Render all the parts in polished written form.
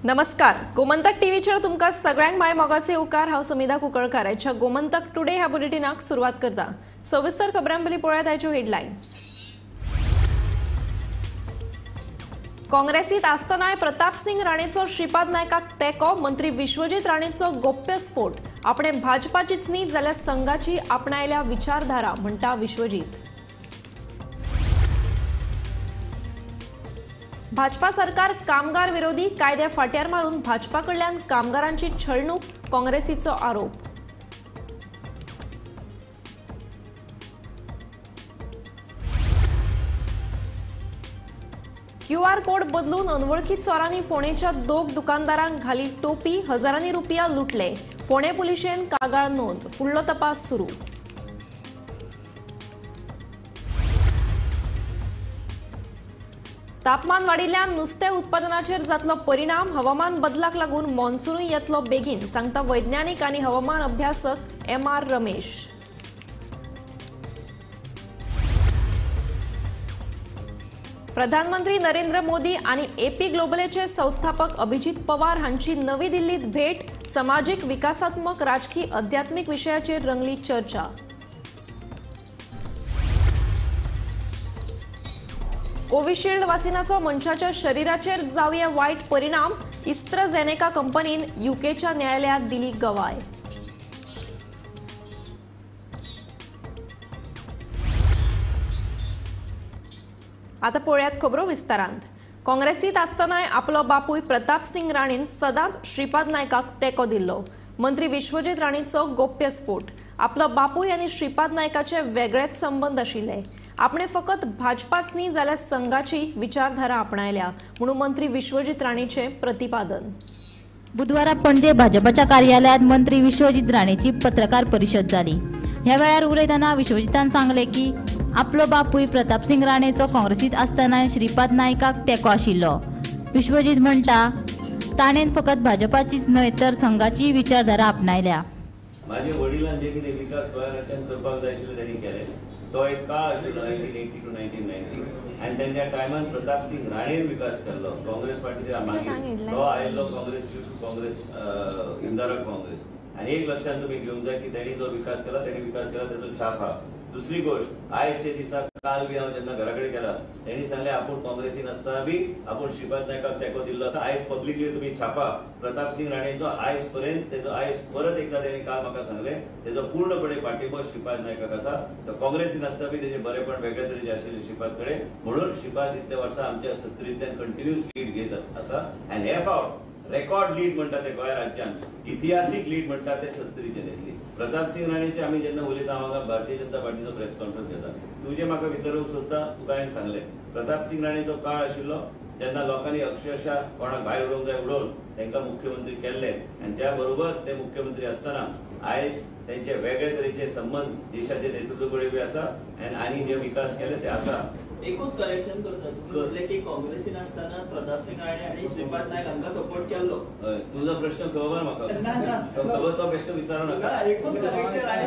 नमस्कार, गोमंतक टीव्हीचेर तुमकां सगळ्यांक माय मोगाचे उपकार। हांव समिधा कुंकळकार। आयच्या गोमंतक टुडे ह्या बुलेटिनाक सुरवात करता। सविस्तर खबरां पयलीं पळयात आयच्यो हेडलायन्स। काँग्रेसीत आसतनाय प्रताप सिंग राणेचो श्रीपाद नायकाक तेको, मंत्री विश्वजीत राणेचो गोप्य स्फोट। आपणे भाजपाचीच न्ही जाल्यार संघाची आपणायल्या विचारधारा, म्हणटा विश्वजीत। भाजपा सरकार कामगार विरोधी कायदे फाट्यार मारून भाजपा कडल्यान कामगारांची छळणूक, काँग्रेसीचो आरोप। QR कोड बदलून अनवळखी चोरांनी फोणेच्या 2 दुकानदारांक घाली टोपी, हजारांनी रुपया लुटले। फोणे पुलिशेन कागाळ नोंद, फुडलो तपास सुरू। तापमान वाडिल्ल्यान नुस्तें उत्पादनाचेर जातलो परिणाम, हवामान बदलाक लागून मॉन्सूनय येतलो बेगीन, सांगता वैज्ञानीक आनी हवामान अभ्यासक MR रमेश। प्रधानमंत्री नरेंद्र मोदी आनी AP ग्लोबलचे संस्थापक अभिजीत पवार हांची नवी दिल्लीत भेट, समाजीक विकासात्मक राजकीय आध्यात्मिक विशयाचेर रंगली चर्चा। कोविशिल्ड वासिनाचो मनशाच्या शरीराचेर जावये वायट परिणाम, इस्ट्राझेनेका कंपनीन UKच्या न्यायालयात दिली गवाय। आता पळयात खबरो विस्तारांत। काँग्रेसीत आसतनाय आपलो बापूय प्रताप सिंग राणेन सदांच श्रीपाद नायकाक तेको दिल्लो। मंत्री विश्वजीत राणेचो गोप्य स्फोट। आपलो बापूय आनी श्रीपाद नायकाचे वेगळेच संबंध आशिल्ले। आपणे फकत भाजपाच न्ही जाल्यार संघाची विचारधारा आपणायल्या, म्हणून मंत्री विश्वजीत राणेचे प्रतिपादन। बुधवारा पणजे भाजपाच्या कार्यालयात मंत्री विश्वजीत राणेची पत्रकार परिषद जाली। ह्या वेळार उलयतना विश्वजीतान सांगले की आपलो बापूय प्रताप सिंग राणेचो काँग्रेसीत आसतना श्रीपाद नायकाक तेको आशिल्लो। विश्वजीत म्हणटा, ताणेन फकत भाजपाचीच न्हय तर संघाची विचारधारा आपणायल्या। माझे वडिलांनी जे कितें विकास गोंयांत करपाक जाय आशिल्लो त्यांनी केले। तो एक काळ आशिल्लो 1980 to 1990 आनी तेंच्या टायमान प्रताप सिंग राणेन विकास केल्लो। काँग्रेस पार्टीचे मागीर तो आयिल्लो काँग्रेस काँग्रेस इंदिरा काँग्रेस। आनी एक लक्षात तुम्ही घेवंक जाय की तेणी जो विकास केला तेजो छाप हा। दुसरी गोष्ट, आयचे दिसा काल बी हांव जेन्ना घरा कडेन गेला तेणी सांगले आपूण काँग्रेसीन आसतना बी आपूण श्रीपाद नायकाक तेको दिल्लो आसा। आयज पब्लिकली तुम्ही छापा प्रताप सिंग राणेचो आयज पर्यंत तेजो आयज परत एकदा तेणी काल म्हाका सांगले तेजो पूर्णपणे पाठिंबो श्रीपाद नायकाक आसा। तो काँग्रेसीन आसतना बी तेजे बरेपण वेगळे तरेचे आशिल्ले श्रीपाद कडेन, म्हणून श्रीपाद इतल्या वर्सां आमच्या सत्तरींतल्यान कंटिन्यूअस लीड घेत आसा। आनी हे फावट रेकॉर्ड लीड म्हणटा ते गोंय राज्यात इतिहासीक लीड म्हणटा ते 70चे घेतली। प्रताप सिंग राणेचे आमी जेन्ना उलयता हांगा भारतीय जनता पार्टीचो प्रेस कॉन्फरन्स घेता, तुजे म्हाका विचारूंक सोदता, तुका हांवें सांगले प्रताप सिंग राणेचो काळ आशिल्लो जेन्ना लोकांनी अक्षरशः कोणाक भायर उडोवंक जाय उडोवन तांकां मुख्यमंत्री केल्ले, आनी त्या बरोबर ते मुख्यमंत्री आसतना आयज तेंचे वेगळे तरेचे संबंध देशाचे नेतृत्व कडेन बी आसा आनी जे विकास केले ते आसा। एकूच करेक्शन करता म्हटले की काँग्रेसीन असताना प्रताप सिंग राणे आणि श्रीपाद नायक हांकां सपोर्ट केल्लो। तुझो प्रश्न खबर म्हाका खबर, तो प्रश्न विचारू नका। एकूच करेक्शन आणि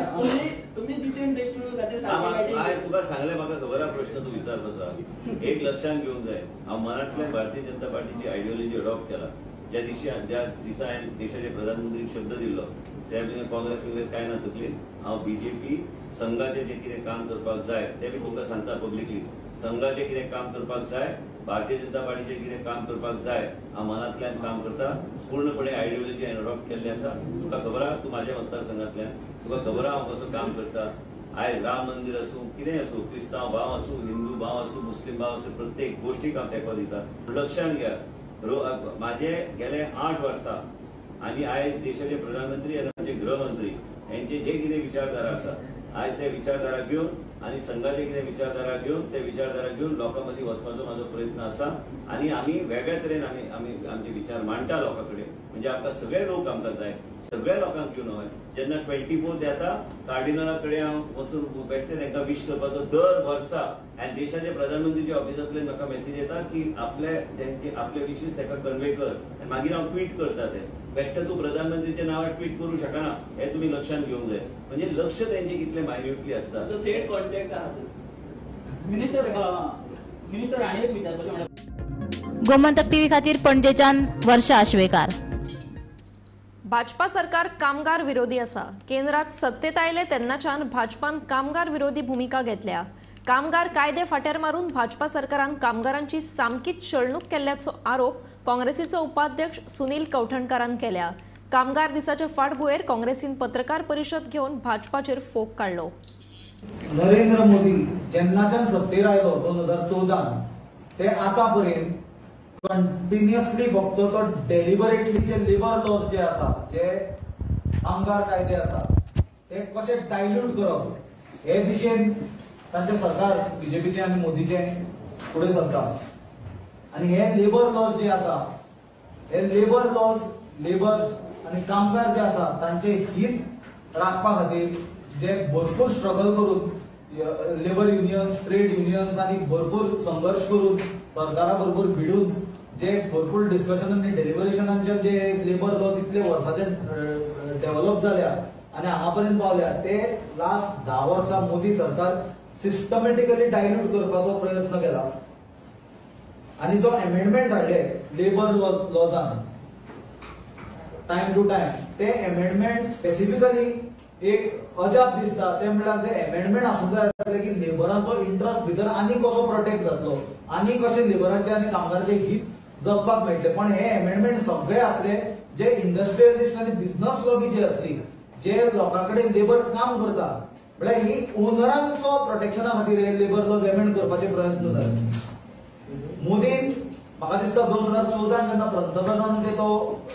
तुम्ही जितेंद्र देशमुख खातीर सांगले तुका सांगले म्हाका खबर हा प्रश्न तू विचारपाचो। एक लक्षात घेवंक जाय, हांव मनांतल्यान भारतीय जनता पार्टीची आयडियोलॉजी अडॉप्ट केला। ज्या दिसा हांवें देशाचे प्रधानमंत्रीक शब्द दिल्लो त्या काँग्रेस काय ना तकली हांव BJP संघाचे जे कितें काम करपाक जाय ते बी तुमकां सांगता पब्लिकली। संघाचे कितें काम करपाक जाय, भारतीय जनता पार्टीचे कितें काम करपाक जाय, हांव मनांतल्यान काम करता। पूर्णपणे आयडियोलॉजी हांवें अडॉप्ट केल्ली आसा। तुका खबर आहा, तूं म्हाज्या मतदारसंघांतल्यान, तुका खबर आहा हांव कसो काम करता। आयज राम मंदिर आसूं, कितेंय आसूं, क्रिस्तांव भाव आसूं, हिंदू भाव आसूं, मुस्लीम भाव आसूं, प्रत्येक गोष्टीक हांव तेंको दिता। लक्षात घ्या, म्हाजे गेले 8 वर्सां आनी आयज देशाचे प्रधानमंत्री आनी आमचे गृहमंत्री यांचे जे कितें विचारधारा आसा, आयज ते विचारधारा घेवन आनी संघाचे कितें विचारधारा घेवन ते विचारधारा घेवन लोकां मदीं वचपाचो म्हाजो प्रयत्न आसा। आनी आमी वेगळ्या तरेन आमी आमचे विचार मांडटा लोकां कडेन, म्हणजे आमकां सगळे लोक आमकां जाय, सगळ्या लोकांक घेवन हांवें जेन्ना 24 येता कार्डिनला कडेन हांव वचून बेश्टें तांकां विश करपाचो दर वर्सा। आनी देशाचे प्रधानमंत्रीच्या ऑफिसांतल्यान म्हाका मेसेज येता की आपले विशीस ताका कन्वे कर, आनी मागीर हांव ट्वीट करता ते बेश्टें तूं प्रधानमंत्रीच्या नांवार ट्वीट करूं शकना, हे तुमी लक्षात घेवंक जाय। म्हणजे लक्ष तेंचे कितले मायन्युटली आसता। थेट कॉन्टॅक्ट आहात मिनिस्टर राणे विचारपाचें गोमंतक टीव्ही खातीर पणजेच्यान वर्षा आश्वेकार. भाजपा सरकार कामगार विरोधी असा. केंद्रात सत्तेत आयले तेन्नाच्यान भाजपान कामगार विरोधी भूमिका घेतल्या. कामगार कायदे फाटीर मारून भाजपा सरकारान कामगारांची सामकीच छळणूक केल्ल्याचो आरोप काँग्रेसीचो उपाध्यक्ष सुनील कवठणकरान केल्या. कामगार दिसाचे फाटभुंयेर काँग्रेसीन पत्रकार परिशद घेवन भाजपाचेर फोग काडलो. नरेंद्र मोदी जेन्नाच्यान सत्तेर आयलो 2014 ते आतापर्यंत कंटिन्युअसली फक्त तो डेलिबरेटली जे लेबर लॉज जे आसा, जे कामगार कायदे आसा ते कशे डायल्यूट करप हे दिशेन तांचे सरकार बीजेपीचे आनी मोदीचे फुडें सरता. आनी हे लेबर लॉज जे आसा, हे लेबर लॉज लेबर्स आनी कामगार जे आसा तांचे हित राखपा खातीर जे भरपूर स्ट्रगल करून लेबर युनियन्स, ट्रेड युनियन्स आनी भरपूर संघर्ष करून सरकारा बरोबर भिडून जे भरपूर डिस्कशन आनी डेलिबरेशनांचे जे लेबर लॉ इतले वर्साचे डेव्हलप जाल्या आनी हांगा पर्यंत पावल्या ते लास्ट 10 वर्सां मोदी सरकार सिस्टमॅटिकली डायल्यूट करपाचो प्रयत्न केला. आनी जो अमेंडमेंट हाडले लेबर लॉजान टाइम टू टाइम, ते अमेंडमेंट स्पेसिफिकली एक अजाप दिसता. ते म्हळ्यार ते अमेंडमेंट आसूंक जाय आसले की लेबरांचो इंट्रस्ट भितर आनी कसो प्रोटेक्ट जातलो, आनी कशे लेबरांचे आनी कामगारांचे हित जगपाक मेळटले. पण हे अमेंडमेंट सगळे असले जे इंडस्ट्रियलिस्ट आनी बिझनेस लॉबी जी असली, जे लोकांकडे लेबर काम करता, म्हळ्यार ही ओनरांचो प्रोटेक्शना खातीर हे लेबर लॉज अमेंड करपाचे प्रयत्न जाले. मोदीन म्हाका दिसता 2014 जेन्ना पंतप्रधानाचे तो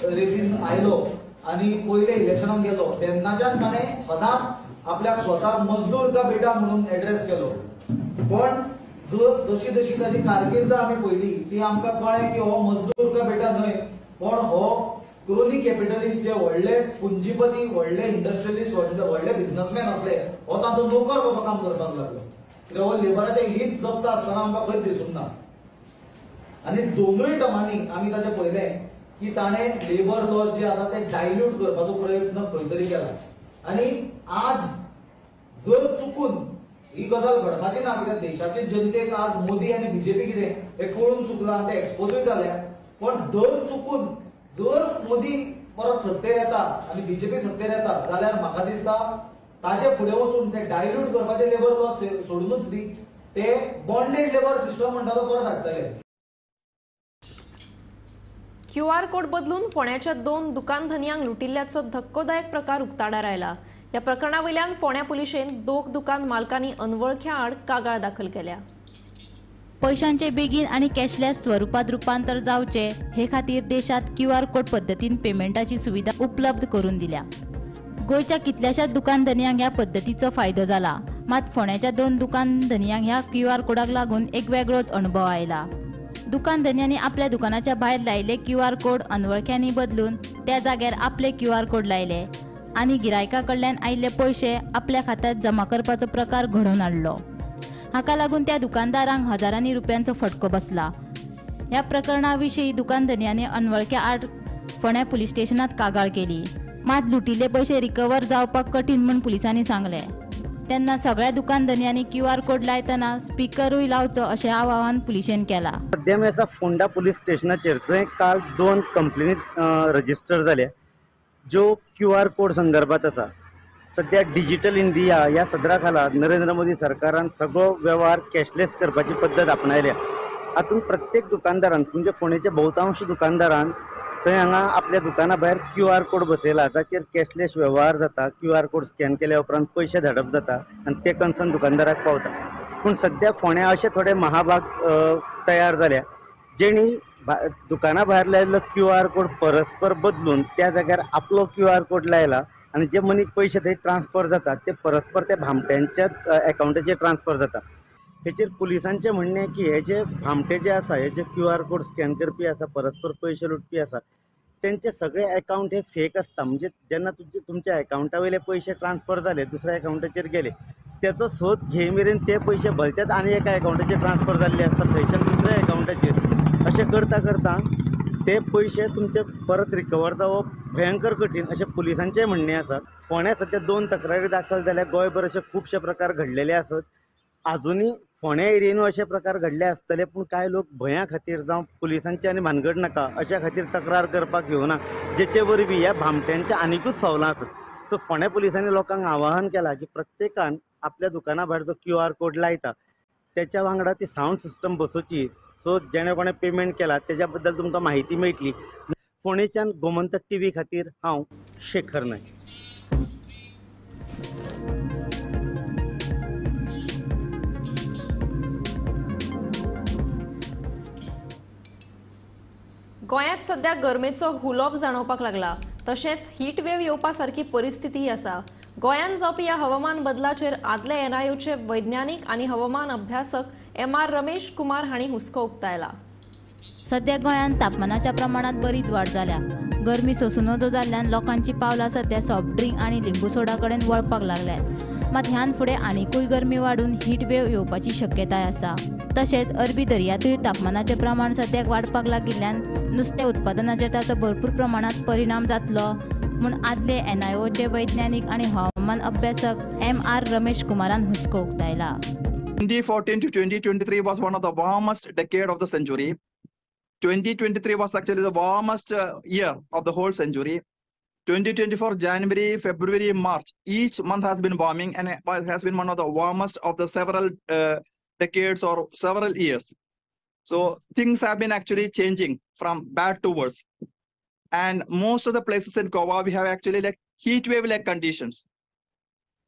रेसीन आयलो आनी पयले इलेक्शनाक गेलो तेन्नाच्यान ताणें सदांच आपल्याक स्वताक मजदूर का बेटा म्हणून एड्रेस केलो. पण जशी जशी ताची कारकीर्द आमी पळयली ती आमकां कळ्ळें की हो मजदूर का बेटा न्हय, पण हो क्रोनी कॅपिटलिस्ट जे व्हडले पुंजीपती, व्हडले इंडस्ट्रियलिस्ट, व्हडले बिझनेसमॅन असले, हो तांचो नोकर कसो काम करपाक लागलो. कित्याक हो लेबराचे हित जगता आसतना आमकां खंय दिसूंक ना. आनी दोनूय टर्मांनी आमी ताचें पळयलें की ताणें लेबर लॉज जे आसा ते डायल्यूट करपाचो प्रयत्न खंय तरी केला. आनी आज जर चुकून ही गजाल घडपाची ना, कित्याक देशाचे जनतेक आज मोदी आनी बीजेपी कितें हे कळून चुकलां आनी ते एक्सपोजूय जाल्या. पण दर चुकून जर मोदी परत सत्तेर येता आनी बीजेपी सत्तेर येता जाल्यार म्हाका दिसता ताचे फुडें वचून ते डायल्यूट करपाचे लेबर लॉज सोडूनच दी, ते बॉन्डेड लेबर सिस्टम म्हणटा तो परत हाडटले. QR कोड बदलून फोंड्याच्या 2 दुकान धन्यांक लुटिल्ल्याचो धक्कोदायक प्रकार उक्ताडार आयला. ह्या प्रकरणा वयल्यान फोंड्या पुलिशेन 2 दुकान मालकांनी अनवळख्या आड कागाळ दाखल केल्या. पैशांचे बेगीन आणि कॅशलेस स्वरूपात रूपांतर जावचे हे खातीर देशात QR कोड पद्दतीन पेमेंटाची सुविधा उपलब्ध करून दिल्या. गोयच्या कितल्याशाच दुकान धन्यांक ह्या पद्दतीचो फायदो जाला. मात फोंड्याच्या 2 दुकान धन्यांक ह्या QR कोडाक लागून एक वेगळोच अनुभव आयला. दुकान धन्यांनी आपल्या दुकानाच्या भायर लायले QR कोड अनवळख्यांनी बदलून त्या जाग्यार आपले QR कोड लायले आणि गिरायका कडल्यान आयिल्ले पयशे आपल्या खात्यात जमा करपाचो प्रकार घडोवन हाडलो. हाका लागून त्या दुकानदारांक हजारांनी रुपयांचो फटको बसला. ह्या प्रकरणा विशीं दुकान धन्यांनी अनवळख्या आड फोंड्या पुलीस स्टेशनात कागाळ केली. मात लुटिल्ले पयशे रिकवर जावपाक कठीण म्हूण पुलिसांनी सांगले. तेन्ना सगळ्या दुकान धन्यांनी QR कोड लायतना स्पीकरूय लावचो अशें आवाहन पुलिशेन केला. सध्या मी असा फोंडा पुलीस स्टेशनाचेर थंय काल 2 कंप्लेनी रजिस्टर जाल्या ज्यो QR कोड संदर्भात आसा. सध्या डिजिटल इंडिया ह्या सदरा खाला नरेंद्र मोदी सरकारान सगळो व्यवहार कॅशलेस करपाची पद्दत आपणायल्या. हातूंत प्रत्येक दुकानदारान म्हणजे फोंडेच्या बहुतांश दुकानदारान थंय हांगा आपल्या दुकाना भायर QR कोड बसयला, ताचेर कॅशलेस व्यवहार जाता. QR कोड स्कॅन केल्या उपरांत पयशे धाडप जाता आनी ते कन्सर्न दुकानदाराक पावता. पूण सध्या फोंड्या अशे थोडे महाभाग तयार जाल्या जेणी दुकाना भायर लायिल्लो QR कोड परस्पर बदलून त्या जाग्यार आपलो QR कोड लायला आनी जे मनीक पयशे थंय ट्रान्सफर जातात ते परस्पर त्या भामट्यांच्याच अकाउंटाचेर ट्रान्सफर जाता. हेचेर पुलिसांचें म्हणणें की हे जे भामटे जे आसा, हे जे QR कोड स्कॅन करपी आसा, परस्पर पयशे लुटपी आसा, तेंचे सगळे अकाउंट हे फेक आसता. म्हणजे जेन्ना तुमच्या अकाउंटा वयले पयशे ट्रान्सफर जाले दुसऱ्या अकाउंटाचेर गेले, तेचो सोद घे मेरेन ते पयशे भलत्याच आनी एका अकाउंटाचेर ट्रान्सफर जाल्ले आसता थंयच्यान दुसऱ्या अकाउंटाचेर. अशें करता करता ते पयशे तुमचे परत रिकवर जावप भयंकर कठीण अशें पुलिसांचें म्हणणें आसा. फोंड्या सध्या 2 तक्रारी दाखल जाल्या. गोंयभर अशे खुबशे प्रकार घडलेले आसत. अजूनही फोण्या एरियेन अशे प्रकार घडले आसतले, पूण कांय लोक भंया खातीर जावं पुलिसांची आनी भानगड नाका अशा खातीर तक्रार करपाक येवना, जेचे वरवीं ह्या भामट्यांच्या आनीकूच फावलां आसत। सो फोण्या पुलिसांनी लोकांक आवाहन केलां की प्रत्येकान आपल्या दुकाना भायर जो QR कोड लायता त्याच्या वांगडा ती सावंड सिस्टम बसोवची, सो जेणे कोणें पेमेंट केला तेज्या बद्दल तुमकां माहिती मेळटली। फोंडेच्यान गोमंतक TV खातीर हांव शेखर नायक। गोंयांत सध्या गरमेचो हुलोप जाणवपाक लागला, तशेंच हीट वेव येवपा सारकी परिस्थिती आसा। गोंयांत जावपी ह्या हवामान बदलाचेर आदले NIOचे वैज्ञानीक आनी हवामान अभ्यासक MR रमेश कुमार हांणी हुस्को उक्तायला। सध्या गोंयांत तापमानाच्या प्रमाणात बरीच वाड जाल्या। गरमी सोसून नजो जाल्ल्यान लोकांची पावलां सध्या सॉफ्ट ड्रिंक आनी लिंबू सोडा कडेन वळपाक लागल्यात। मात ह्यान फुडें आनीकूय गरमी वाडून हीट वेव येवपाची शक्यताय आसा। तशेंच अरबी दर्यांतूय तापमानाचें प्रमाण सद्याक वाडपाक लागिल्ल्यान नुस्तें उत्पादनाचेर ताचो भरपूर प्रमाणात परिणाम जातलो म्हूण आदले NIOचे वैज्ञानीक आनी हवामान अभ्यासक MR रमेश कुमारान हुस्को उक्तायला। 2014 to 2023 was one of the warmest decade of the century. 2023 was actually the warmest year of the whole century. 2024 January, February, March, each month has been warming and it has been one of the warmest of the several decades or several years. So things have been actually changing from bad to worse. And most of the places in Goa, we have actually like heat wave like conditions.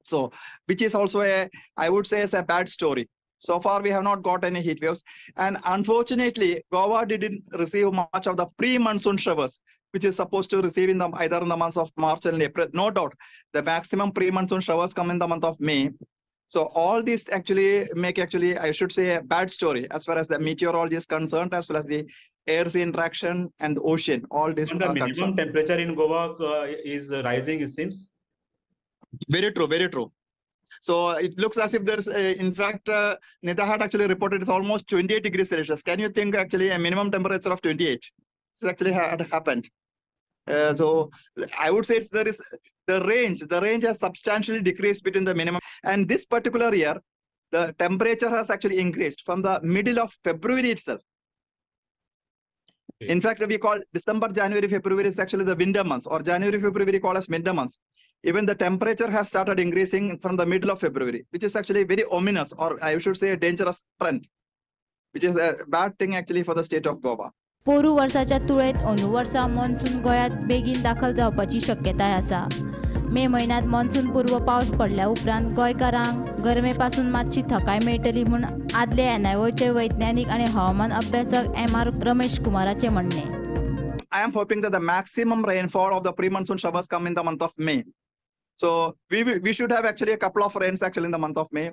So, which is also I would say, is a bad story. So far, we have not got any heat waves. And unfortunately, Goa didn't receive much of the pre-monsoon showers, which is supposed to receive in either in the months of March and April. No doubt, the maximum pre-monsoon showers come in the month of May. So all these actually make I should say, a bad story as far as the meteorology is concerned, as well as the air sea interaction and the ocean. All this. And the minimum temperature in Goa is rising, it seems. Very true, very true. So it looks as if there's, in fact, Neta had actually reported it's almost 28 degrees Celsius. Can you think actually a minimum temperature of 28? This actually had happened. So I would say there is the range has substantially decreased between the minimum. And this particular year, the temperature has actually increased from the middle of February itself. Okay. In fact, we call December, January, February is actually the winter months, or January, February we call as winter months. Even the temperature has started increasing from the middle of February, which is actually very ominous, or I should say a dangerous trend, which is a bad thing actually for the state of Goa. पोरू वर्साच्या तुळेंत अंदू वर्सा monsoon गोंयांत बेगीन दाखल जावपाची शक्यताय आसा। मे म्हयन्यांत मॉन्सून पूर्व पावस पडल्या उपरांत गोंयकारांक गरमे पासून मातशी थकाय मेळटली म्हूण आदले NIOचे वैज्ञानीक आनी हवामान अभ्यासक MR रमेश कुमाराचें म्हणणें। I am hoping that the maximum rainfall of the pre-monsoon showers come in the month of May. So we should have actually a couple of rains actually in the month of May.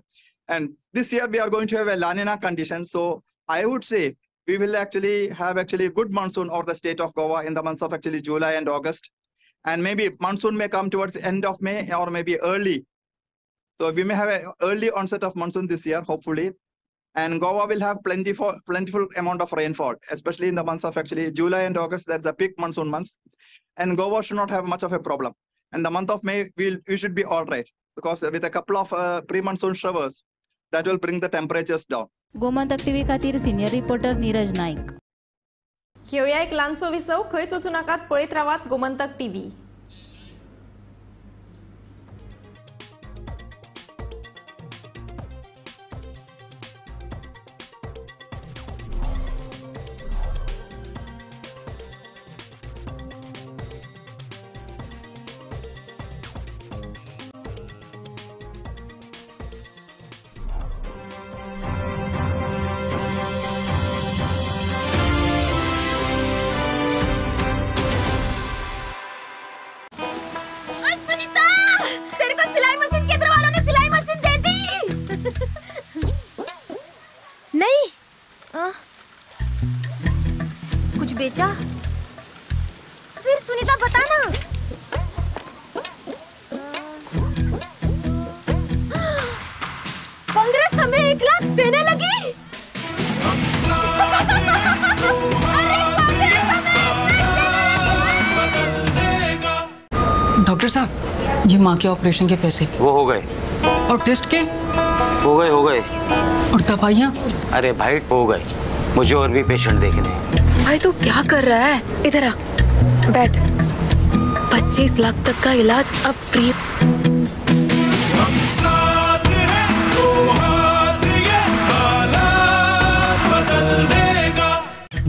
And this year we are going to have a La Nina condition. So I would say we will actually have actually a good monsoon over the state of Goa in the months of actually July and August. And maybe monsoon may come towards the end of May or maybe early. So we may have an early onset of monsoon this year, hopefully. And Goa will have plentiful amount of rainfall, especially in the months of actually July and August. That's the peak monsoon months. And Goa should not have much of a problem. And the month of May, we should be all right. Because with a couple of pre-monsoon showers, that will bring the temperatures down. Gomantak TV खातीर senior reporter Neeraj Naik. घेवया एक ल्हानसो विसव, खंयच वचूं नाकात, पळयत रावात गोमंतक TV। नहीं कुछ बेचा? फिर सुनीता बताना। कांग्रेस हमें 1 लाख देने लगी। अरे कांग्रेस हमें डॉक्टर साहब, ये माँ के ऑपरेशन के पैसे। वो हो गए। और टेस्ट के? हो गए। और दवाइयाँ? अरे भाई हो गई, मुझे और भी पेशेंट देखने हैं। भाई तू क्या कर रहा है? इधर आ, बैठ। 25 लाख तक का इलाज अब फ्री।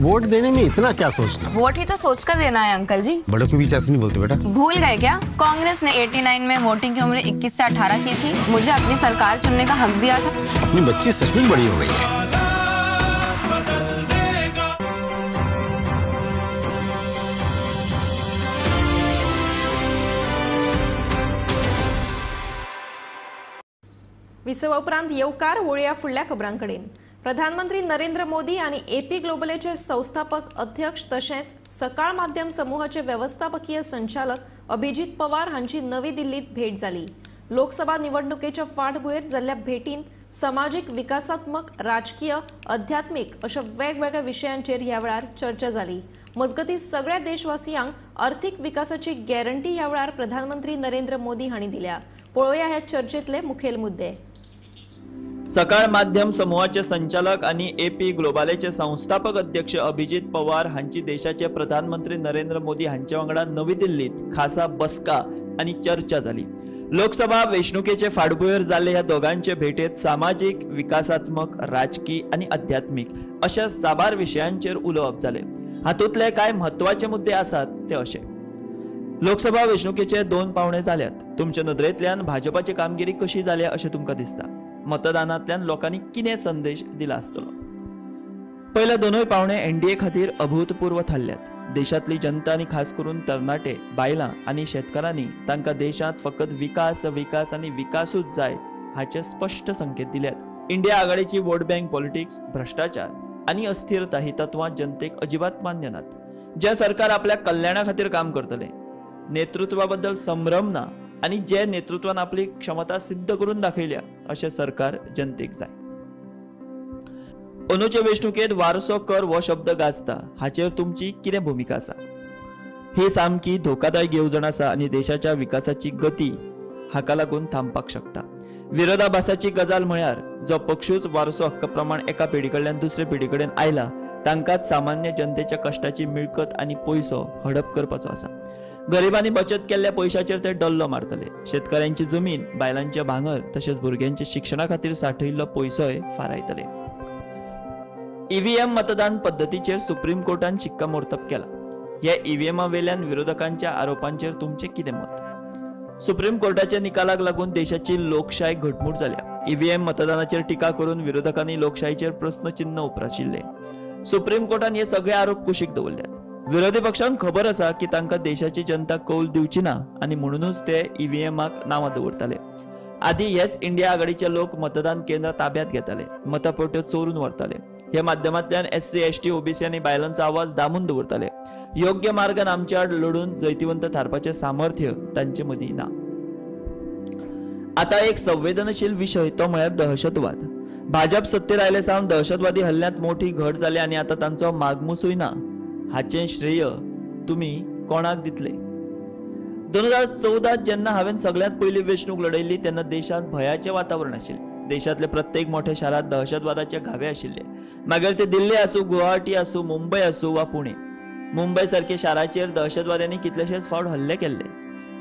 वोट देने में इतना क्या सोचना? वोट ही तो सोच कर देना है अंकल जी। बड़ों के बीच ऐसे नहीं बोलते बेटा। भूल गए क्या? कांग्रेस ने 89 में वोटिंग की उम्र 21 से 18 की थी। मुझे अपनी सरकार चुनने का हक दिया था। अपनी बच्ची सच में बड़ी हो गई है। विसवा उपरांत येवकार वळया फुडल्या खबरांकडेन। प्रधानमंत्री नरेंद्र मोदी आणि एपी ग्लोबलेचे संस्थापक अध्यक्ष तशेंच सकाळ माध्यम समूहाचे व्यवस्थापकीय संचालक अभिजीत पवार हांची नवी दिल्लीत भेट जाली। लोकसभा निवडणुकेच्या फाटभुंयेर जाल्ल्या भेटींत समाजीक विकासात्मक राजकीय आध्यात्मिक अशा वेगवेगळ्या विशयांचेर ह्या वेळार चर्चा जाली। मजगती सगळ्या देशवासियांक आर्थीक विकासाची गॅरंटी ह्या वेळार प्रधानमंत्री नरेंद्र मोदी हांणी दिल्या। पळोवया ह्या चर्चेतले मुखेल मुद्दे। सकाळ माध्यम समूहाचे संचालक आणि एपी ग्लोबलेचे संस्थापक अध्यक्ष अभिजीत पवार हांची देशाचे प्रधानमंत्री नरेंद्र मोदी हांचे वांगडा नवी दिल्लीत खासा बसका आणि चर्चा झाली। लोकसभा वेंचणुकेचे फाटभुंयेर जाल्ले ह्या दोगांचे भेटेत सामाजिक विकासात्मक राजकीय आणि आध्यात्मिक अशा साबार विशयांचेर उलोवप जाले। हातूंतले कांय महत्वाचे मुद्दे आसात ते अशे। लोकसभा वेंचणुकेचे 2 पावणे जाल्यात। तुमच्या नदरेंतल्यान भाजपाची कामगिरी कशी जाल्या अशें तुमकां दिसता? मतदानांतल्यान लोकांनी कितें संदेश दिला आसतलो? पयले 2 पावणे एनडीए खातीर अभूतपूर्व थारल्यात। देशातली जनता आनी खास करून तरणाटे, बायलां आनी शेतकारांनी तांकां देशांत फकत विकास विकास आनी विकासूच जाय हाचे स्पश्ट संकेत दिल्यात। इंडिया आघाडीची वोट बँक पॉलिटिक्स, भ्रष्टाचार आनी अस्थिरता ही तत्वां जनतेक अजिबात मान्य नात। जे सरकार आपल्या कल्याणा खातीर काम करतले, नेतृत्वाबद्दल संभ्रम ना आणि जे नेतृत्वान आपली क्षमता सिद्ध करून दाखयल्या अशें सरकार जनतेक जाय। अंदूचे वेंचणुकेत वारसो कर हो शब्द गाजता, हाचेर तुमची कितें भूमिका आसा? ही सामकी धोकादायक येवजण आसा आणि देशाच्या विकासाची गती हाका लागून थांबपाक शकता। विरोधाभासाची गजाल म्हळ्यार जो पक्षूच वारसो हक्क प्रमाण एका पिढी कडल्यान दुसरे पिढी कडेन आयला तांकांच सामान्य जनतेच्या कष्टाची मिळकत आणि पयसो हडप करपाचो आसा। गरिबांनी बचत केल्ल्या पैशाचेर ते डल्लो मारतले। शेतकऱ्यांची जमीन, बायलांचे भांगर तशेंच भुरग्यांच्या शिक्षणा खातीर साठयल्लो पयसोय फारायतले। ईव्हीएम मतदान पद्धतीचेर सुप्रीम कोर्टान शिक्कामोर्तब केला। ह्या ईव्हीएमा वेल्यान विरोधकांच्या आरोपांचेर तुमचे कितें मत? सुप्रीम कोर्टाच्या निकालाक लागून देशाची लोकशाय घटमूट जाल्या। ईव्हीएम मतदानाचेर टिका करून विरोधकांनी लोकशायेचेर प्रश्नचिन्ह उप्राशिल्ले। सुप्रीम कोर्टान हे सगळे आरोप कुशीक दवरल्यात। विरोधी पक्षांक खबर आसा की तांकां देशाची जनता कौल दिवची ना आणि म्हणूनच ते ईव्हीएमाक नांवां दवरताले। आदी हेच इंडिया आघाडीचे लोक मतदान केंद्र ताब्यात घेताले, मतपेट्यो चोरून व्हरताले। हे माध्यमांतल्यान एससी, एसटी, ओबीसी आनी बायलांचो आवाज दामून दवरताले। योग्य मार्गान आमचे आड लढून जैतिवंत थारपाचे सामर्थ्य तांचे मदीं ना। आता एक संवेदनशील विषय तो म्हळ्यार दहशतवाद। भाजप सत्तेर आयले सावन दहशतवादी हल्ल्यांत मोठी घट जाली आणि आता तांचो मागमूसूय ना। हाचे श्रेय तुम्ही कोणाक दितले? 2014 जेन्ना हांवें सगळ्यात पयली वेंचणूक लढयल्ली तेन्ना देशांत भयाचे वातावरण आशिल्ले। देशातले प्रत्येक मोठ्या शारात दहशतवादाचे घावे आशिल्ले। मागीर ते दिल्ली आसूं, गुवाहाटी आसूं, मुंबय आसूं वा पुणे। मुंबय सारख्या शाराचेर दहशतवाद्यांनी कितलेशेच फावट हल्ले केल्ले।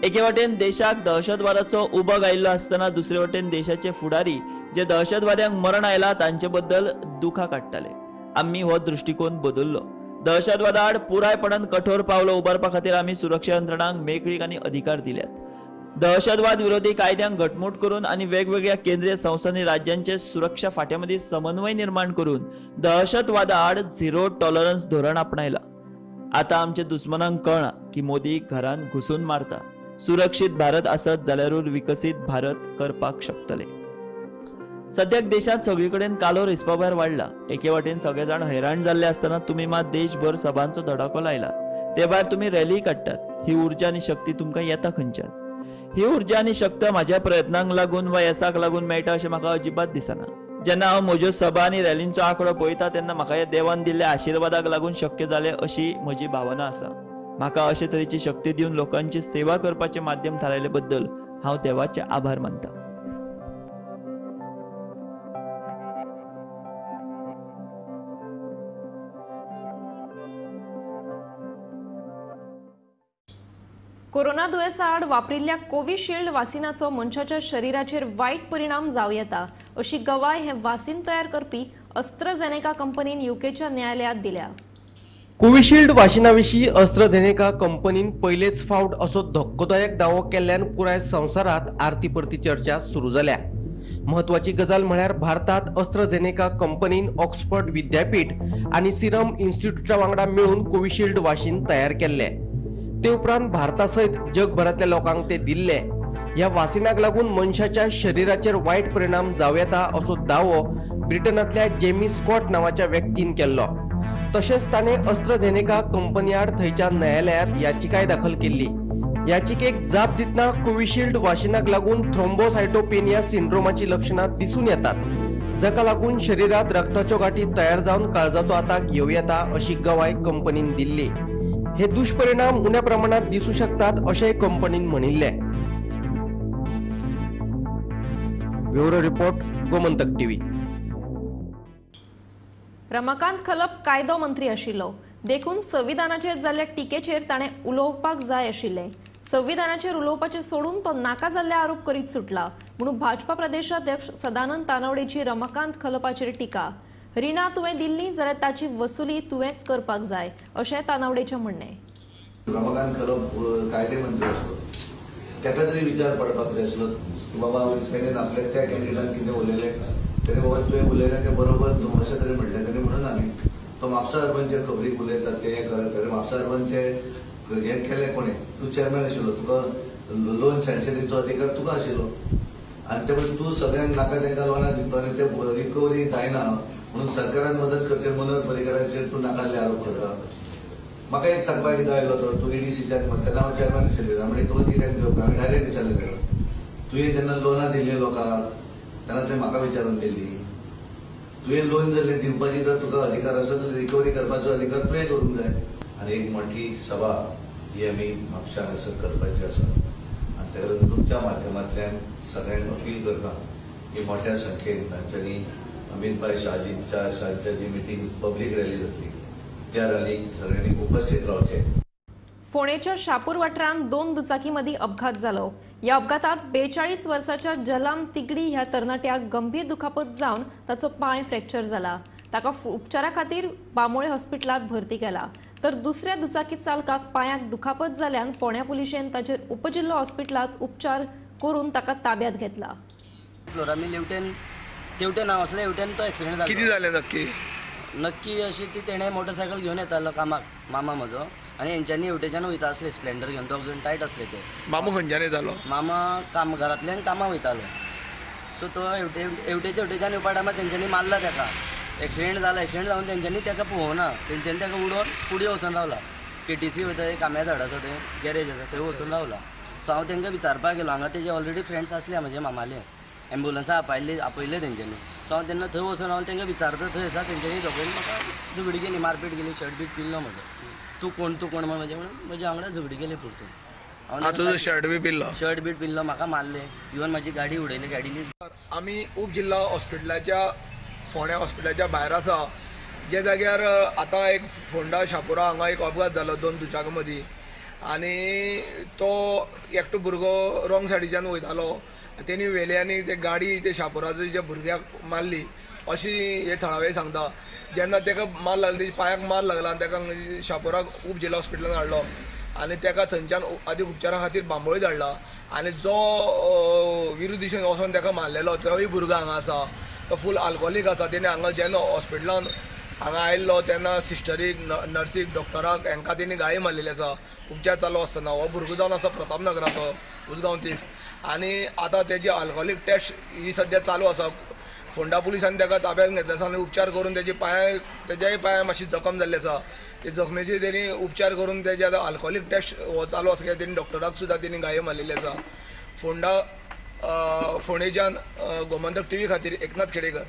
एके वटेन देशाक दहशतवादाचो उबग आयिल्लो आसतना दुसरे वटेन देशाचे फुडारी जे दहशतवाद्यांक मरण आयला तांचे बद्दल दुखा काडटाले। आमी हो दृष्टिकोन बदललो। दहशतवादा आड पुरायपणान कठोर पावलो उबारपा खातीर आमी सुरक्षा यंत्रणांक मेकळीक आनी अधिकार दिल्यात। दहशतवाद विरोधी कायद्यांक घटमूट करून आणि वेगवेगळ्या केंद्रीय संस्थांनी राज्यांचे सुरक्षा फाट्यामध्ये समन्वय निर्माण करून दहशतवादा आड झिरो टॉलरन्स धोरण आपणायला। आता आमच्या दुश्मनांक कळना की मोदी घरान घुसून मारता। सुरक्षित भारत आसत जाल्यारूच विकसीत भारत करपाक शकतले। सद्याक देशात सगळीकडेन कालो रिस्पा भायर वाडला। एके वाटेन सगळे जाण हैराण जाल्ले आसतना तुम्ही मात देशभर सभांचो धडाको लायला। ते भायर तुम्ही रॅली काडटात। ही उर्जा आनी शक्ती तुमकां येता खंयच्यान? ही उर्जा आनी शक्ती माझ्या प्रयत्नांक लागून वा येसाक लागून मेळटा अशें म्हाका अजिबात दिसना। जेन्ना हांव म्हज्यो सभा आनी रॅलींचो आंकडो पळयता तेन्ना म्हाका ह्या देवान दिल्ल्या आशिर्वादाक लागून शक्य जालें अशी म्हजी भावना आसा। म्हाका अशे तरेची शक्ती दिवन लोकांची सेवा करपाचें माध्यम थारायले बद्दल हांव देवाचे आभार मानतां। कोरोना दुयेसा आड वापरिल्ल्या कोविशिल्ड वासिनाचो मनशाच्या शरीराचेर वायट परिणाम जावं येता अशी गवाय हे वासीन तयार करपी अस्ट्राझेनेका कंपनीन यूकेच्या न्यायालयात दिल्या. कोविशिल्ड वाशिनाविशीं अस्ट्राझेनेका कंपनीन पयलेच फावट असो धक्कोदायक दावो केल्ल्यान पुराय संवसारात आरती परती चर्चा सुरू जाल्या. महत्वाची गजाल म्हळ्यार भारतात अस्ट्राझेनेका कंपनीन ऑक्सफर्ड विद्यापीठ आनी सिरम इन्स्टिट्यूटा वांगडा मेळून कोविशिल्ड वाशीन तयार केल्ले. ते उपरांत भारतासयत जगभरातल्या लोकांक ते दिल्ले. ह्या वासिनाक लागून मनशाच्या शरीराचेर वायट परिणाम जावं येता असो दावो ब्रिटनांतल्या जेमी स्कॉट नांवाच्या व्यक्तीन केल्लो. तशेंच ताणें अस्ट्राझेनेका कंपनी आड थंयच्या न्यायालयात याचिकाय दाखल केल्ली. याचिकेक जाप दितना कोविशिल्ड वाशिनाक लागून थ्रोम्बोसायटोपेनिया सिंड्रोमाची लक्षणां दिसून येतात, जाका लागून शरीरात रक्ताच्यो गाठी तयार जावन काळजाचो आताक येवं येता अशी गवाय कंपनीन दिल्ली. हे दुष्परिणाम उण्या प्रमाणात दिसू शकतात अशेंय कंपनीन म्हणिल्ले. Bureau report, Gomantak TV. Ramakant Khalap कायदो मंत्री आशिल्लो, देखून संविधानाचेर जाल्ल्या टिकेचेर ताणें उलोवपाक जाय आशिल्लें. संविधानाचेर उलोवपाचें सोडून तो नाका जाल्ले आरोप करीत सुटला म्हणून भाजपा प्रदेशाध्यक्ष सदानंद तानवडेची रमाकांत खलपाचेर टिका. रिणां तुवें दिल्ली जाल्यार ताची वसुली तुवेंच करपाक जाय अशें तानवडेचें म्हणणें. रमाकांत खलप कायदे मंत्री आसलो, ताका तरी विचार पडपाक जाय आसलो की बाबा तेणेन आपल्या त्या कॅन्डिडेटान कितें उलयलें, तेणें बाबा तुवें उलयलें तें बरोबर न्हू अशें तरी म्हणलें. ताणें म्हणून आमी तो म्हापसा अर्बनचे खबरी उलयतात ते करत म्हापसा अर्बनचे हे केलें कोणें, तूं चेअरमॅन आशिल्लो, तुका लोन सँक्शनीचो अधिकार तुका आशिल्लो आनी ते तूं सगळ्यांक नाका तांकां लोनां दितलो आनी ते रिकवरी जायना म्हणून सरकारान मदत करचे मनोहर पर्रीकराचेर तूं नाकाल्ले आरोप करता. म्हाका एक सांगपाक कितें आयलो तो तूं EDCच्यान तेन्ना हांव चेअरमॅन आशिल्लो म्हणजे तुका कित्याक घेवप, हांवें डायरेक्ट विचारलें ताका, तुवें जेन्ना लोनां दिल्लीं लोकांक तेन्ना तुवें म्हाका विचारून दिल्ली, तुवें लोन जर दिवपाची जर तुका अधिकार आसा जाल्यार रिकवरी करपाचो अधिकार तुवें करूंक जाय. आनी एक मोठी सभा ही आमी म्हापशा हांगासर करपाची आसा आनी ताका लागून तुमच्या माध्यमांतल्यान सगळ्यांक अपील करता की मोठ्या संख्येन तांच्यांनी अमितभाई शाहजींच्या जी मिटींग पब्लीक रॅली जातली त्या रॅलीक सगळ्यांनी उपस्थित रावचें. फोंडेच्या शापूर वाठारांत 2 दुचाकी मदीं अपघात जालो. ह्या अपघातांत 42 वर्साच्या जलाम तिगडी ह्या तरणाट्याक गंभीर दुखापत जावन ताचो पांय फ्रॅक्चर जाला. ताका उपचारा खातीर बांबोळे हॉस्पिटलांत भरती केला, तर दुसऱ्या दुचाकी चालकाक पांयाक दुखापत जाल्ल्यान फोंड्या पुलिशेन ताचेर उपजिल्लो हॉस्पिटलांत उपचार करून ताका ताब्यांत घेतला. तेवटेन हांव असले हेवटेन तो एक्सिडेंट जालो. कितें जालें नक्की अशी ती तेणें मोटरसायकल घेवन येतालो कामाक, मामा म्हजो, आनी हेंच्यांनी हेवटेच्यान वयता आसले स्प्लेंडर घेवन, दोग जाण टायट आसले ते. मामा खंयच्यान येतालो? मामा घरांतल्यान कामाक वयतालो. सो तो हेवटेच्यान येवपा टायमार तेंच्यांनी मारला ताका. एक्सिडेंट जावन तेंच्यांनी ताका पोवना, तेंच्यांनी ताका उडोवन फुडें वचून रावला. KTC वयता काम्या झाडाचो थंय गॅरेज आसा थंय वचून रावला. सो हांव तांकां विचारपाक गेलो, हांगा तेजे ऑलरेडी फ्रेंड्स आसले म्हजे मामाले, एम्बुलन्सा आपयले तेंच्यांनी. सो हांव तेन्ना थंय वचून हांव तांकां विचारता थंय आसा, तेंच्यांनी दोगांनी म्हाका झगडी केली, मारपीट केली, शर्ट बीट पिल्लो म्हजो. तूं कोण म्हणून म्हजे वांगडा झगडी केली पुरतून. शर्ट बीट पिल्लो, म्हाका मारले, इवन म्हाजी गाडी उडयली. गाडीनी आमी उपजिल्ला हॉस्पिटलाच्या फोंड्या हॉस्पिटलाच्या भायर आसा, जे जाग्यार आतां एक फोंडा शापुरा हांगा एक अपघात जालो 2 दुचाकी मदीं आनी तो एकटो भुरगो रॉंग सायडीच्यान वयतालो, तेणी व्हेले आनी ते गाडी ते शापुराचो जे भुरग्याक मारली अशी हे थळावे सांगता. जेन्ना ताका मार लागलो, तेच्या पांयाक मार लागला आनी ताका शापुराक उपजिल्ला हॉस्पिटलांत हाडलो आनी ताका थंयच्यान आदी उपचारा खातीर बांबोळी धाडला. आनी जो विरुद्ध दिशेन वचोन ताका मारलेलो तोय भुरगो हांगा आसा, तो फूल आल्कोहोलीक आसा. तेणी हांगा जेन्ना हॉस्पिटलांत हांगा आयिल्लो तेन्ना सिस्टरीक, नर्सीक, डॉक्टराक हांकां तेणी गाळी मारलेली आसा उपचार चालू आसतना. हो भुरगो जावन आसा प्रतापनगराचो, उसगांव तीस. आनी आतां तेजी आल्कोहोलीक टेस्ट ही सद्या चालू आसा. फोंडा पुलिसांनी ताका ताब्यांत घेतले आसा आनी उपचार करून तेजेय पांय मातशी जखम जाल्ली आसा. ते जखमेची तेणी उपचार करून तेजे आतां आल्कोहोलीक टेस्ट हो चालू आसा कित्याक तेणी डॉक्टराक सुद्दां तेणी गाळी मारलेली आसा. फोंडेच्यान गोमंतक टीव्ही खातीर एकनाथ खेडेकर.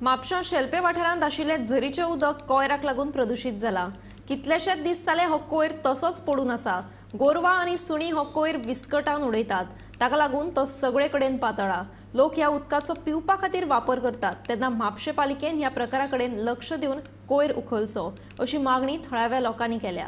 म्हापशां शेल्पे वाठारांत आशिल्लें झरीचें उदक कोयराक लागून प्रदुशीत जाला. कितलेशेच दीस जाले हो कोयर तसोच पडून आसा. गोरवां आनी सुणी हो कोयर विस्कटावन उडयतात, ताका लागून तो सगळे कडेन पातळा. लोक ह्या उदकाचो पिवपा खातीर वापर करतात, तेन्ना म्हापशे पालिकेन ह्या प्रकारा कडेन लक्ष दिवन कोयर उखलचो अशी मागणी थळाव्या लोकांनी केल्या.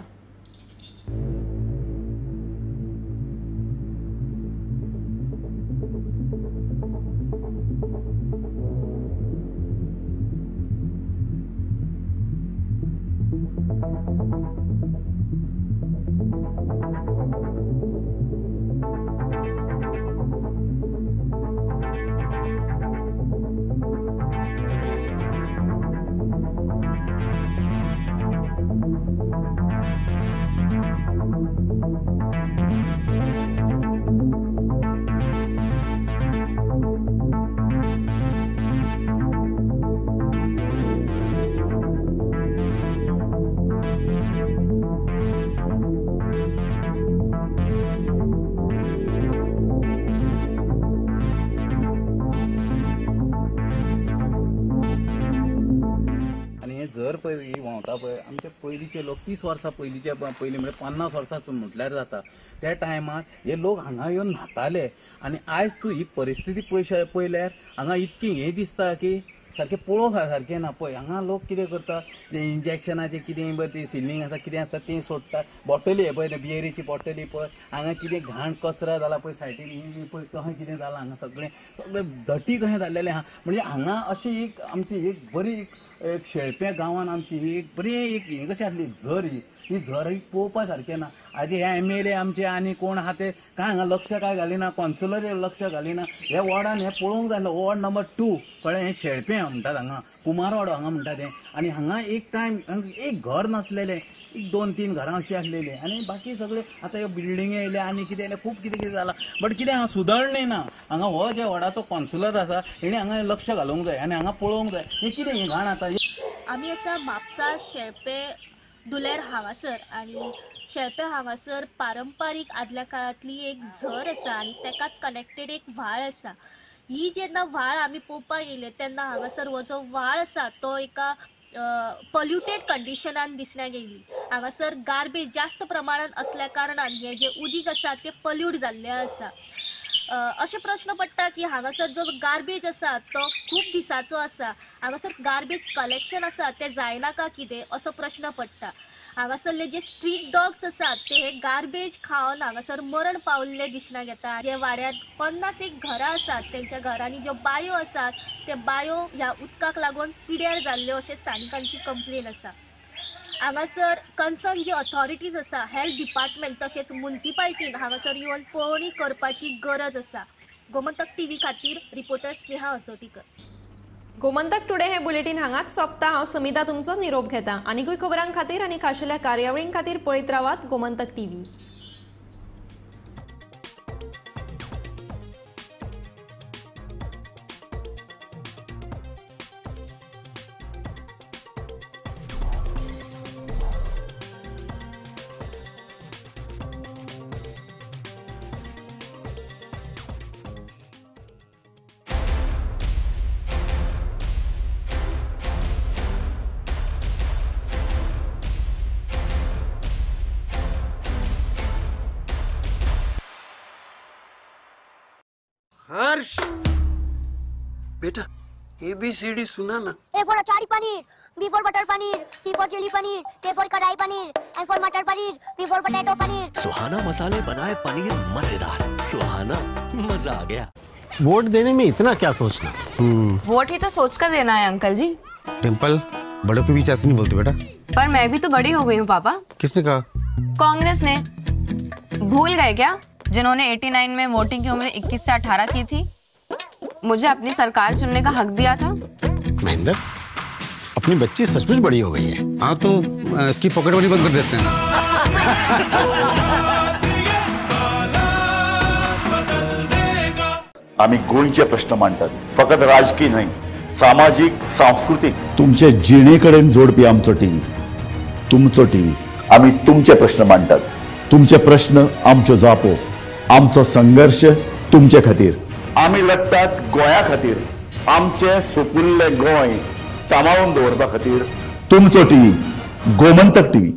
जर पळय व्हांवता पळय आमचे पयलींचे लोक 30 वर्सां पयलींचे पयलीं म्हणजे 50 वर्सां म्हटल्यार जाता त्या टायमार हे लोक हांगा येवन न्हाताले आनी आयज तूं ही परिस्थिती पळयल्यार हांगा इतकी हें दिसता की सारकें पळोवंक सारकें ना पळय हांगा लोक कितें करता ते इंजेक्शनाचें कितें पळय ते सिलींग आसा कितें आसता तें सोडटा बॉटली हे पळय ते बियरीची बॉटली पळय हांगा कितें घाण कचरो जाला पळय सायडीन पळय कशें कितें जालां हांगा सगळें धटी कशें जाल्लेलें आहा म्हणजे हांगा अशी एक आमची एक बरी एक शेळप्या गांवान आमची ही एक बरी एक हें कशी आसली झर ही झर ही पळोवपा सारकें ना आजी हे MLA आमचे आनी कोण आहा ते कांय हांगा लक्ष काय घालिना कॉन्सुलर लक्ष घालिना हे वॉर्डान हे पळोवंक जाय वॉर्ड नंबर 2 कळ्ळें हे शेळपें म्हणटात हांगा कुमारवाडो हांगा म्हणटा तें आनी हांगा एक टायम एक घर नासलेलें एक 2-3 घरां अशीं आसलेलीं आनी बाकी सगळे आतां ह्यो बिल्डिंगे येयले आनी कितें येयलें खूब कितें कितें जालां बट कितें हांगा सुदारणें ना हांगा हो जे वॉर्डाचो कॉन्सुलर आसा तेणी हांगा लक्ष घालूंक जाय आनी हांगा पळोवंक जाय हें कितें हें घाण आतां आमी आसा म्हापसा शेळपे दुलेर हांगासर आनी शेळपे हांगासर पारंपारीक आदल्या काळांतली एक झर आसा आनी तेकाच कनेक्टेड एक व्हाळ आसा ही जेन्ना व्हाळ आमी पळोवपाक येयले तेन्ना हांगासर हो जो व्हाळ आसा तो एका पॉल्युटेड कंडिशनान दिसण्याक येयली हांगासर गार्बेज जास्त प्रमाणात असल्या कारणान हे जे उदीक आसा ते पॉल्यूट जाल्ले आसा अशे प्रश्न पडटा की हांगासर जो गार्बेज आसा तो खूब दिसाचो आसा हांगासर गार्बेज कलेक्शन आसा ते जायना का कितें असो प्रश्न पडटा हांगासरले जे स्ट्रीट डॉग्स आसात ते हे गार्बेज खावन हांगासर मरण पावल्ले दिसण्याक येता जे वाड्यात 50 घरां आसात तेंच्या घरांनी ज्यो बायो आसात ते बायो ह्या उदकाक लागून पिड्यार जाल्ल्यो अशें स्थानिकांची कंप्लेन आसा हांगासर कन्सर्न जी ऑथॉरिटीज आसा हेल्थ डिपार्टमेंट तशेंच म्युनिसिपालिटीन हांगासर येवन पळोवणी करपाची गरज आसा गोमंतक TV खातीर रिपोर्टर स्नेहा असोटीकर गोमंतक टुडे हे बुलेटिन हांगाच सोंपता हांव समिता तुमचो निरोप घेता आनीकूय खबरां खातीर आनी खाशेल्या कार्यावळीं खातीर पळयत रावात गोमंतक TV हर्ष बेटा ABCD सुना ना A for achari paneer, B for butter paneer, C for chili paneer, K for kadai paneer, M for matar paneer, P for potato paneer। Suhana मसाले बनाए पनीर मजेदार। सुहाना मजा आ गया। वोट देने में इतना क्या सोचना? वोट ही तो सोच कर देना है अंकल जी। डिम्पल, बड़ों के बीच ऐसे नहीं बोलते बेटा। पर मैं भी तो बड़ी हो गई हूँ पापा। किसने कहा? कांग्रेस ने। भूल गए क्या जिन्होंने 89 में वोटिंग की उम्र 21 से 18 की थी, मुझे अपनी सरकार चुनने का हक दिया था। महेंद्र, अपनी बच्ची सचमुच बड़ी हो गई है। हाँ तो इसकी पॉकेट मनी बंद कर देते हैं। आम्ही गोंयचे प्रश्न मांडतात, फकत राजकीय नाही, सामाजिक सांस्कृतिक तुमचे जिणेकडेन जोडपी आमचो टीव्ही, तुमचो टीव्ही। आम्ही तुमचे प्रश्न मांडतात, तुमचे प्रश्न आमच्यो जापो, आमचो संघर्ष तुमचे खातीर। आम्ही लढतात गोंया खातीर, आमचे सोपुल्ले गोंय सांबाळून दवरपा खातीर। तुमचो टीव्ही, गोमंतक टीव्ही।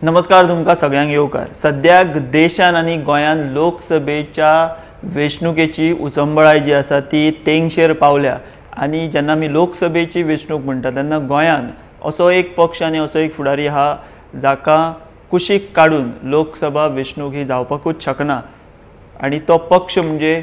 नमस्कार तुमकां सगळ्यांक येवकार. सद्याक देशान आनी गोंयान लोकसभेच्या वेंचणुकेची उचंबळाय जी आसा ती तेंगशेर पावल्या आनी जेन्ना आमी लोकसभेची वेंचणूक म्हणटा तेन्ना गोंयान असो एक पक्ष आनी असो एक फुडारी आहा जाका कुशीक काडून लोकसभा वेंचणूक ही जावपाकूच शकना आनी तो पक्ष म्हणजे